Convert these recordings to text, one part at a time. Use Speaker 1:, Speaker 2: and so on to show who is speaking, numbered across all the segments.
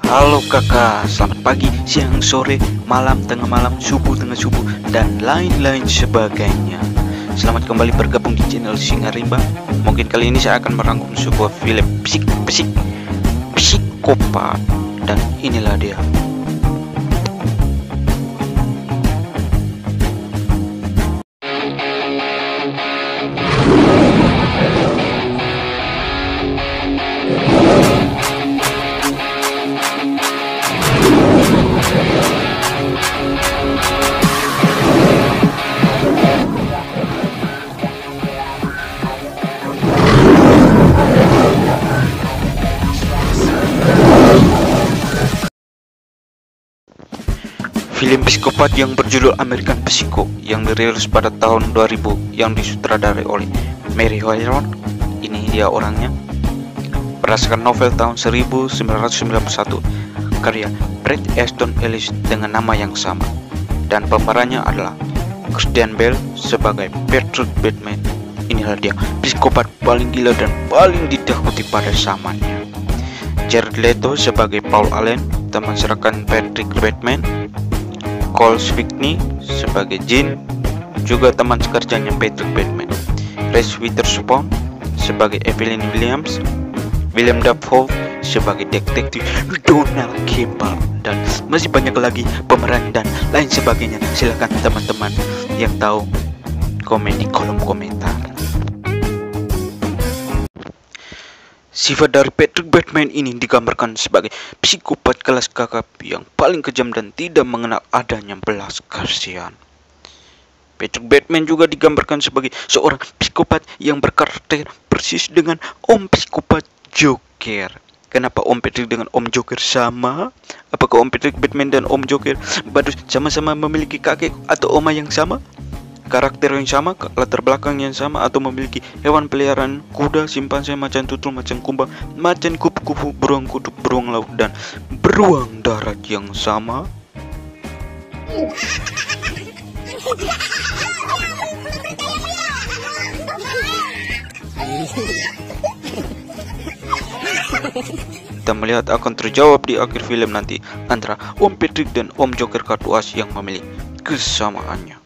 Speaker 1: Halo kakak, selamat pagi, siang, sore, malam, tengah malam, subuh, tengah subuh, dan lain-lain sebagainya. Selamat kembali bergabung di channel Singa Rimba. Mungkin kali ini saya akan merangkum sebuah film psikopat, dan inilah dia. Film psikopat yang berjudul American Psycho yang dirilis pada tahun 2000 yang disutradarai oleh Mary Harron, ini dia orangnya, berdasarkan novel tahun 1991 karya Bret Easton Ellis dengan nama yang sama, dan pemerannya adalah Christian Bale sebagai Patrick Bateman. Inilah dia psikopat paling gila dan paling ditakuti pada zamannya. Jared Leto sebagai Paul Allen, teman serekan Patrick Bateman. Cole Sweeney sebagai Jean, juga teman sekerjanya Patrick Bateman. Reese Witherspoon sebagai Evelyn Williams, William Dafoe sebagai detektif Donald Campbell, dan masih banyak lagi pemeran dan lain sebagainya. Silahkan teman-teman yang tahu komen di kolom komentar. Sifat dari Patrick Bateman ini digambarkan sebagai psikopat kelas kakap yang paling kejam dan tidak mengenal adanya belas kasihan. Patrick Bateman juga digambarkan sebagai seorang psikopat yang berkarakter persis dengan Om Psikopat Joker. Kenapa Om Patrick dengan Om Joker sama? Apakah Om Patrick Bateman dan Om Joker sama-sama memiliki kakek atau oma yang sama? Karakter yang sama, latar belakang yang sama, atau memiliki hewan peliharaan kuda, simpanse, macan tutul, macan kumbang, macan kupu-kupu, beruang kuduk, beruang laut, dan beruang darat yang sama? Kita melihat akan terjawab di akhir film nanti antara Om Patrick dan Om Joker kartu as yang memiliki kesamaannya.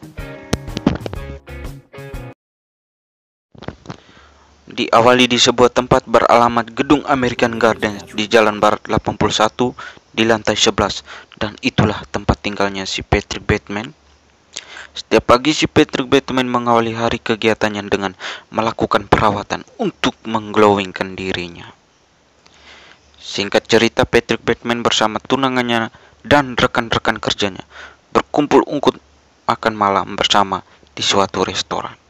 Speaker 1: Diawali di sebuah tempat beralamat Gedung American Gardens di Jalan Barat 81 di lantai 11, dan itulah tempat tinggalnya si Patrick Bateman. Setiap pagi si Patrick Bateman mengawali hari kegiatannya dengan melakukan perawatan untuk mengglowingkan dirinya. Singkat cerita, Patrick Bateman bersama tunangannya dan rekan-rekan kerjanya berkumpul untuk makan malam bersama di suatu restoran.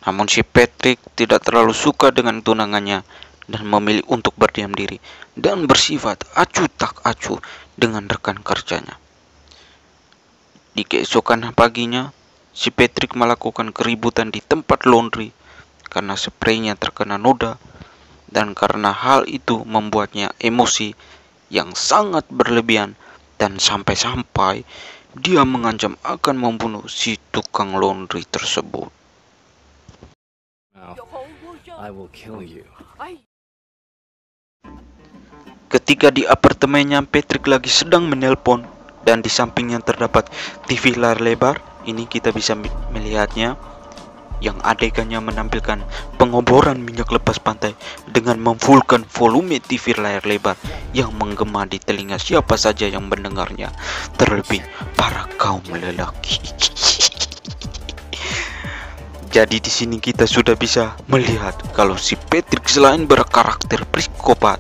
Speaker 1: Namun si Patrick tidak terlalu suka dengan tunangannya dan memilih untuk berdiam diri dan bersifat acuh tak acuh dengan rekan kerjanya. Di keesokan paginya, si Patrick melakukan keributan di tempat laundry karena spraynya terkena noda, dan karena hal itu membuatnya emosi yang sangat berlebihan, dan sampai-sampai dia mengancam akan membunuh si tukang laundry tersebut.
Speaker 2: I will kill you.
Speaker 1: Ketika di apartemennya, Patrick lagi sedang menelpon dan di sampingnya terdapat TV layar lebar. Ini kita bisa melihatnya, yang adegannya menampilkan pengoboran minyak lepas pantai dengan memfullkan volume TV layar lebar yang menggema di telinga siapa saja yang mendengarnya, terlebih para kaum lelaki. Jadi di sini kita sudah bisa melihat kalau si Patrick selain berkarakter psikopat,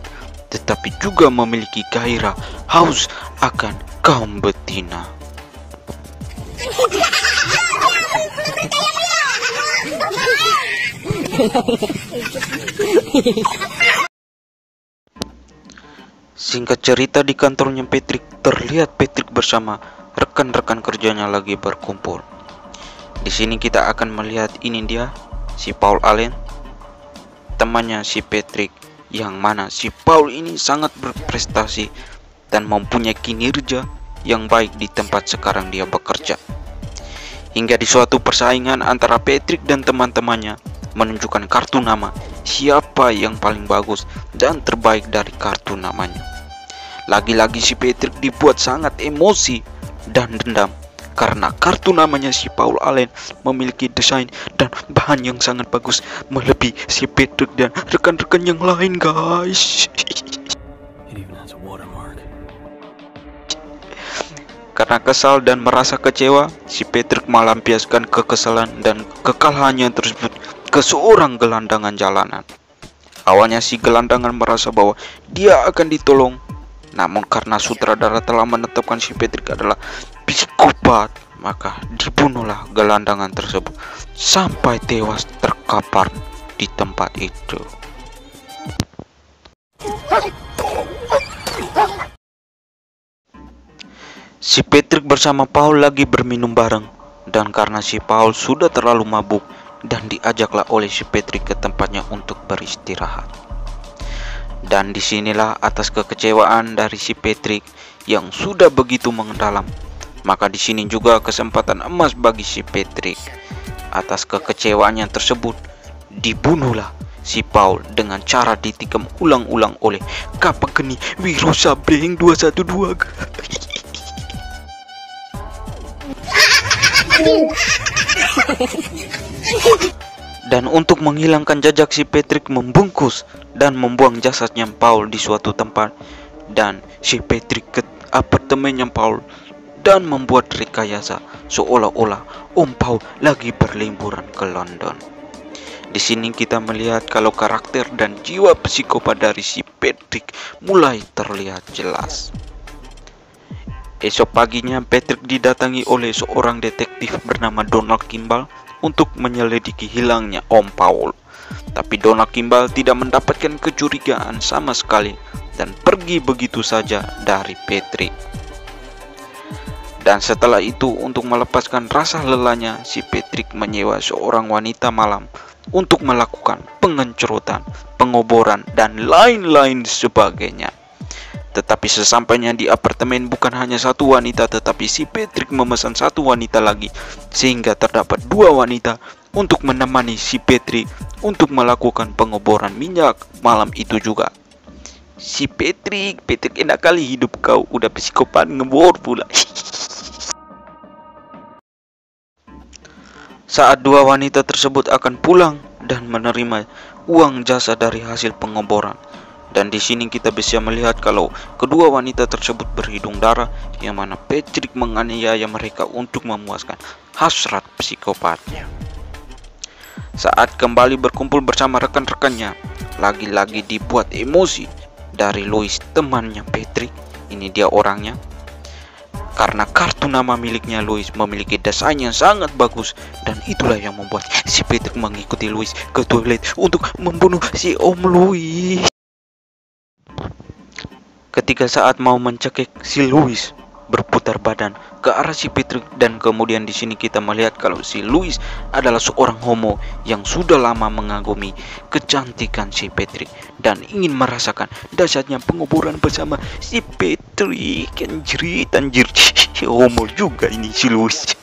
Speaker 1: tetapi juga memiliki gairah haus akan kaum betina. Singkat cerita, di kantornya Patrick terlihat Patrick bersama rekan-rekan kerjanya lagi berkumpul. Di sini kita akan melihat ini dia si Paul Allen, temannya si Patrick, yang mana si Paul ini sangat berprestasi dan mempunyai kinerja yang baik di tempat sekarang dia bekerja. Hingga di suatu persaingan antara Patrick dan teman-temannya menunjukkan kartu nama siapa yang paling bagus dan terbaik dari kartu namanya. Lagi-lagi si Patrick dibuat sangat emosi dan dendam karena kartu namanya si Paul Allen memiliki desain dan bahan yang sangat bagus melebihi si Patrick dan rekan-rekan yang lain, guys.
Speaker 2: It even has a watermark.
Speaker 1: Karena kesal dan merasa kecewa, si Patrick melampiaskan kekesalan dan kekalahannya tersebut ke seorang gelandangan jalanan. Awalnya si gelandangan merasa bahwa dia akan ditolong, namun karena sutradara telah menetapkan si Patrick adalah psikopat, maka dibunuhlah gelandangan tersebut sampai tewas terkapar di tempat itu. Si Patrick bersama Paul lagi berminum bareng, dan karena si Paul sudah terlalu mabuk, dan diajaklah oleh si Patrick ke tempatnya untuk beristirahat. Dan disinilah atas kekecewaan dari si Patrick yang sudah begitu mendalam, maka di sini juga kesempatan emas bagi si Patrick. Atas kekecewaannya tersebut, dibunuhlah si Paul dengan cara ditikam ulang-ulang oleh Kapageni Wiro Sableng 212. Dan untuk menghilangkan jejak, si Patrick membungkus dan membuang jasadnya Paul di suatu tempat, dan si Patrick ke apartemennya Paul dan membuat rekayasa seolah-olah Om Paul lagi berliburan ke London. Di sini kita melihat kalau karakter dan jiwa psikopat dari si Patrick mulai terlihat jelas. Esok paginya Patrick didatangi oleh seorang detektif bernama Donald Kimball untuk menyelidiki hilangnya Om Paul. Tapi Donald Kimball tidak mendapatkan kecurigaan sama sekali dan pergi begitu saja dari Patrick. Dan setelah itu, untuk melepaskan rasa lelahnya, si Patrick menyewa seorang wanita malam untuk melakukan pengencerotan, pengoboran, dan lain-lain sebagainya. Tetapi sesampainya di apartemen, bukan hanya satu wanita, tetapi si Patrick memesan satu wanita lagi, sehingga terdapat dua wanita untuk menemani si Patrick untuk melakukan pengoboran minyak malam itu juga. Si Patrick enak kali hidup kau, udah psikopat ngebor pula. Saat dua wanita tersebut akan pulang dan menerima uang jasa dari hasil pengoboran. Dan di sini kita bisa melihat kalau kedua wanita tersebut berhidung darah, yang mana Patrick menganiaya mereka untuk memuaskan hasrat psikopatnya. Saat kembali berkumpul bersama rekan-rekannya, lagi-lagi dibuat emosi dari Louis, temannya Patrick. Ini dia orangnya. Karena kartu nama miliknya Louis memiliki desain yang sangat bagus, dan itulah yang membuat si Patrick mengikuti Louis ke toilet untuk membunuh si Om Louis. Ketika saat mau mencekik, si Louis berputar badan ke arah si Patrick, dan kemudian di sini kita melihat kalau si Louis adalah seorang homo yang sudah lama mengagumi kecantikan si Patrick dan ingin merasakan dahsyatnya pengoboran bersama si Patrick. Anjir, homo juga ini si Louis.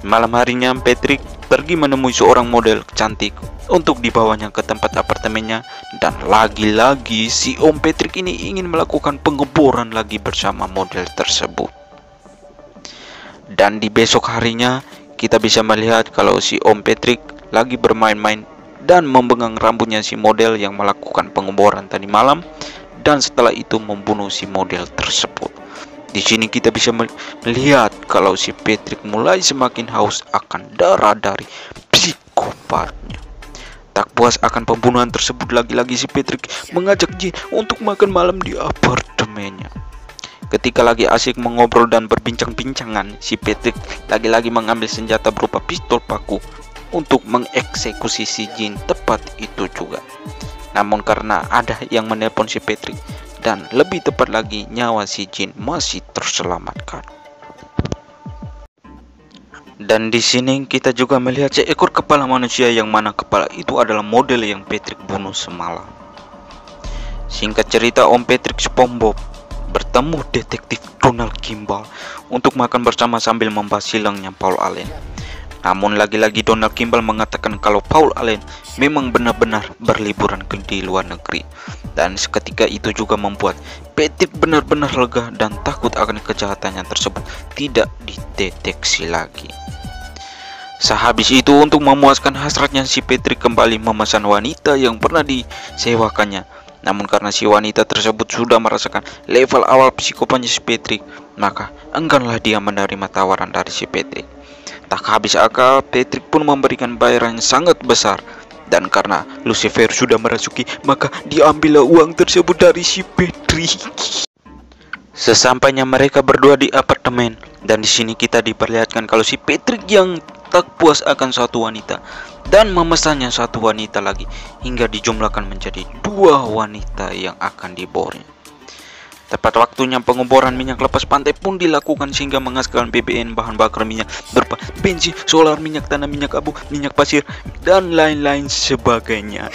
Speaker 1: Malam harinya Patrick pergi menemui seorang model cantik untuk dibawanya ke tempat apartemennya, dan lagi-lagi si Om Patrick ini ingin melakukan pengeboran lagi bersama model tersebut. Dan di besok harinya kita bisa melihat kalau si Om Patrick lagi bermain-main dan membengang rambutnya si model yang melakukan pengeboran tadi malam, dan setelah itu membunuh si model tersebut. Di sini kita bisa melihat kalau si Patrick mulai semakin haus akan darah dari psikopatnya. Tak puas akan pembunuhan tersebut, lagi-lagi si Patrick mengajak Jean untuk makan malam di apartemennya. Ketika lagi asik mengobrol dan berbincang-bincangan, si Patrick lagi-lagi mengambil senjata berupa pistol paku untuk mengeksekusi si Jean tepat itu juga. Namun karena ada yang menelpon si Patrick, dan lebih tepat lagi nyawa si Jean masih terselamatkan. Dan di sini kita juga melihat seekor kepala manusia, yang mana kepala itu adalah model yang Patrick bunuh semalam. Singkat cerita, Om Patrick SpongeBob bertemu detektif Donald Kimball untuk makan bersama sambil membahas hilangnya Paul Allen. Namun lagi-lagi Donald Kimball mengatakan kalau Paul Allen memang benar-benar berliburan di luar negeri. Dan seketika itu juga membuat Patrick benar-benar lega dan takut akan kejahatannya tersebut tidak dideteksi lagi. Sehabis itu, untuk memuaskan hasratnya, si Patrick kembali memesan wanita yang pernah disewakannya. Namun karena si wanita tersebut sudah merasakan level awal psikopatnya si Patrick, maka engganlah dia menerima tawaran dari si Patrick. Tak habis akal, Patrick pun memberikan bayaran yang sangat besar. Dan karena Lucifer sudah merasuki, maka diambillah uang tersebut dari si Patrick. Sesampainya mereka berdua di apartemen, dan di sini kita diperlihatkan kalau si Patrick yang tak puas akan satu wanita dan memesannya satu wanita lagi, hingga dijumlahkan menjadi 2 wanita yang akan dibornya. Tepat waktunya pengoboran minyak lepas pantai pun dilakukan sehingga menghasilkan BBM, bahan bakar minyak berupa bensin, solar, minyak tanah, minyak abu, minyak pasir, dan lain-lain sebagainya.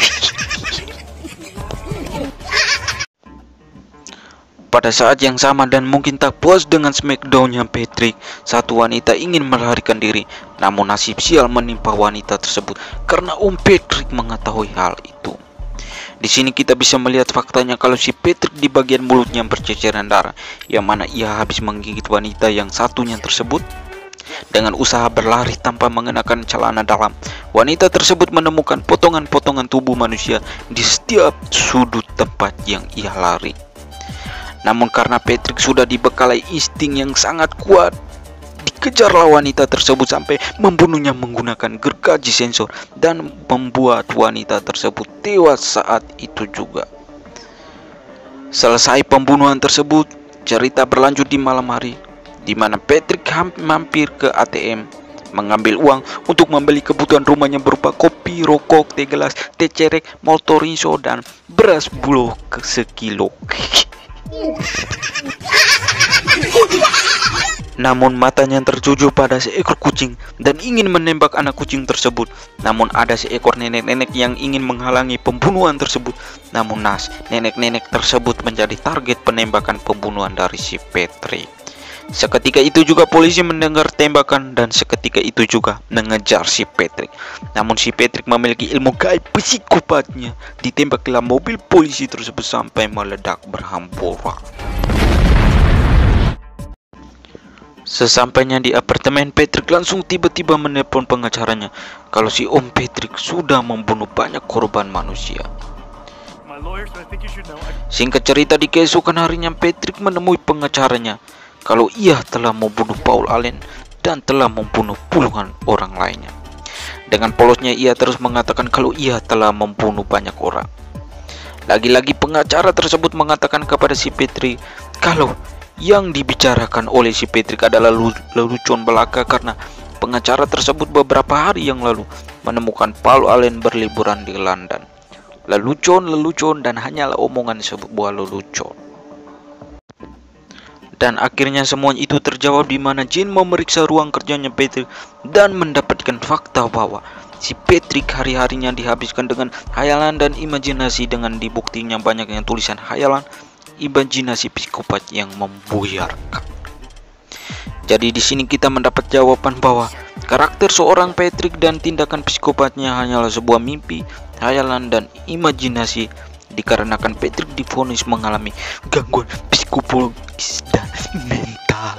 Speaker 1: Pada saat yang sama dan mungkin tak puas dengan smackdownnya Patrick, satu wanita ingin melarikan diri. Namun nasib sial menimpa wanita tersebut karena Om Patrick mengetahui hal itu. Di sini kita bisa melihat faktanya kalau si Patrick di bagian mulutnya berceceran darah, yang mana ia habis menggigit wanita yang satunya tersebut. Dengan usaha berlari tanpa mengenakan celana dalam, wanita tersebut menemukan potongan-potongan tubuh manusia di setiap sudut tempat yang ia lari. Namun karena Patrick sudah dibekali insting yang sangat kuat, dikejarlah wanita tersebut sampai membunuhnya menggunakan gergaji sensor dan membuat wanita tersebut tewas saat itu juga. Selesai pembunuhan tersebut, cerita berlanjut di malam hari, di mana Patrick mampir ke ATM mengambil uang untuk membeli kebutuhan rumahnya berupa kopi, rokok, teh gelas, teh cerek, motoriso, dan beras bulog sekilo. Namun matanya tertuju pada seekor kucing dan ingin menembak anak kucing tersebut. Namun ada seekor nenek-nenek yang ingin menghalangi pembunuhan tersebut. Namun nenek-nenek tersebut menjadi target penembakan pembunuhan dari si Patrick. Seketika itu juga polisi mendengar tembakan dan seketika itu juga mengejar si Patrick. Namun si Patrick memiliki ilmu gaib psikopatnya. Ditembaklah mobil polisi tersebut sampai meledak berhamburan. Sesampainya di apartemen, Patrick langsung tiba-tiba menelpon pengacaranya kalau si Om Patrick sudah membunuh banyak korban manusia. Singkat cerita, di keesokan harinya Patrick menemui pengacaranya kalau ia telah membunuh Paul Allen dan telah membunuh puluhan orang lainnya. Dengan polosnya ia terus mengatakan kalau ia telah membunuh banyak orang. Lagi-lagi pengacara tersebut mengatakan kepada si Patrick kalau yang dibicarakan oleh si Patrick adalah lelucon belaka, karena pengacara tersebut beberapa hari yang lalu menemukan Paul Allen berliburan di London. Lelucon dan hanyalah omongan sebuah lelucon. Dan akhirnya semua itu terjawab di mana Jin memeriksa ruang kerjanya Patrick dan mendapatkan fakta bahwa si Patrick hari-harinya dihabiskan dengan hayalan dan imajinasi, dengan dibuktinya banyaknya tulisan hayalan, imajinasi psikopat yang membuyarkan. Jadi di sini kita mendapat jawaban bahwa karakter seorang Patrick dan tindakan psikopatnya hanyalah sebuah mimpi, hayalan, dan imajinasi, dikarenakan Patrick divonis mengalami gangguan psikologis dan mental.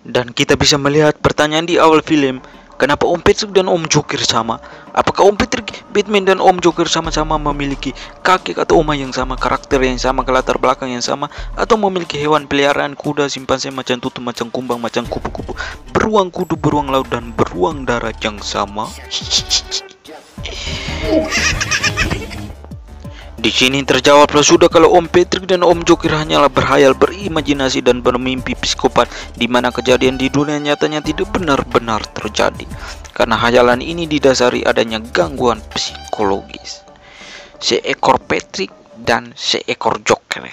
Speaker 1: Dan kita bisa melihat pertanyaan di awal film, kenapa Om Patrick dan Om Joker sama? Apakah Om Patrick, Batman, dan Om Joker sama-sama memiliki kakek atau oma yang sama, karakter yang sama, latar belakang yang sama, atau memiliki hewan peliharaan, kuda, simpanse, macan tutul, macan kumbang, macan kupu-kupu, beruang kudu, beruang laut, dan beruang darat yang sama? Di sini terjawablah sudah kalau Om Patrick dan Om Joker hanyalah berhayal, berimajinasi, dan bermimpi psikopat, di mana kejadian di dunia nyatanya tidak benar-benar terjadi, karena hayalan ini didasari adanya gangguan psikologis. Seekor Patrick dan seekor Joker.